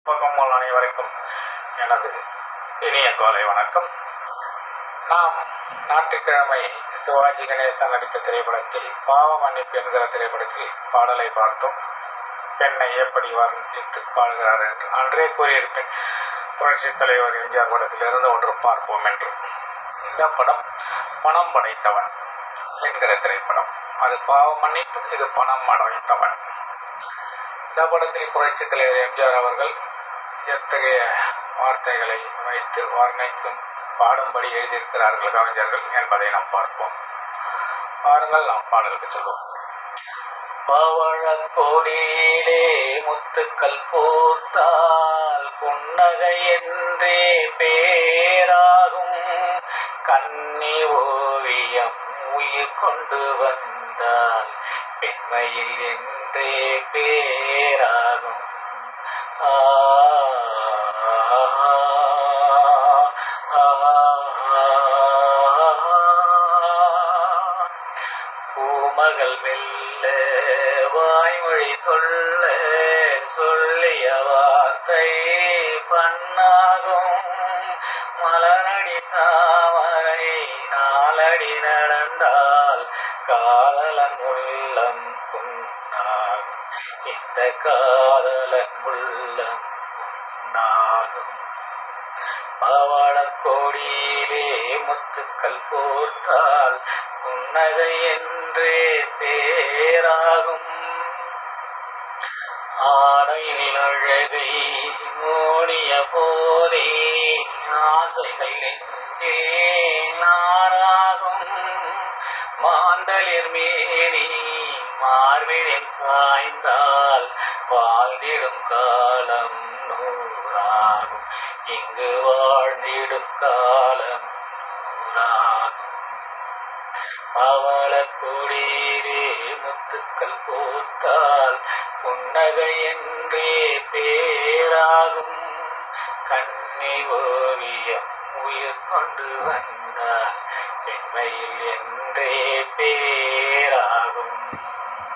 பக்கங்கள் அனைவருக்கும் எனது இனிய காலை வணக்கம். நாம் ஞாயிற்றுக்கிழமை சிவாஜி கணேசன் நடித்த திரைப்படத்தில் பாவ மன்னிப்பு என்கிற திரைப்படத்தில் பாடலை பார்த்தோம். பெண்ணை எப்படி வர்ணித்து பாடுகிறார் என்று அன்றே கூறியிருப்பேன். புரட்சித் தலைவர் எம்ஜிஆர் படத்திலிருந்து ஒன்று பார்ப்போம் என்று. இந்த படம் பணம் படைத்தவன் என்கிற திரைப்படம். அது பாவ மன்னிப்பு, இது பணம் அடைத்தவன். இந்த படத்தில் புரட்சித் தலைவர் எம்ஜிஆர் அவர்கள் எத்தகைய வார்த்தைகளை வைத்து வர்ணிக்கும் பாடும்படி எழுதியிருக்கிறார்கள் கவிஞர்கள் என்பதை நாம் பார்ப்போம். பாருங்கள், நாம் பாடலுக்கு சொல்வோம். பவழ கொடியிலே முத்துக்கள் போர்த்தால் புன்னகை என்றே பேராகும். கன்னி ஓவியம் உயிர் கொண்டு வந்தால் பெண்மையில் என்றே பேராகும். பூமகள் மெல்ல வாய்மொழி சொல்ல சொல்லிய வார்த்தை பண்ணாகும். மலரடி தாமரை நாலடி நடந்தால் காதலன் உள்ளம் புண்ணாகும். இந்த காதலன் உள்ளம் புண்ணாகும். பவள கொடியிலே முத்துக்கள் போர்த்தால் புன்னகை என்றே பேராகும். ஆடையில் அழகை மூடிய போதே ஆசைகள் நெஞ்சே நாராகும். மாந்தளிர் மேனி மார்பினில் சாய்ந்தால் வாழ்ந்திடும் காலம் நூறாகும். இங்கு வாழ்ந்திடும் காலம் நூறாகும். பவள கொடியிலே முத்துக்கள் போர்த்தால் புன்னகை என்றே பேராகும். கன்னி ஓவியம் உயிர் கொண்டு வந்தால் பெண்மையில் என்றே பேராகும்.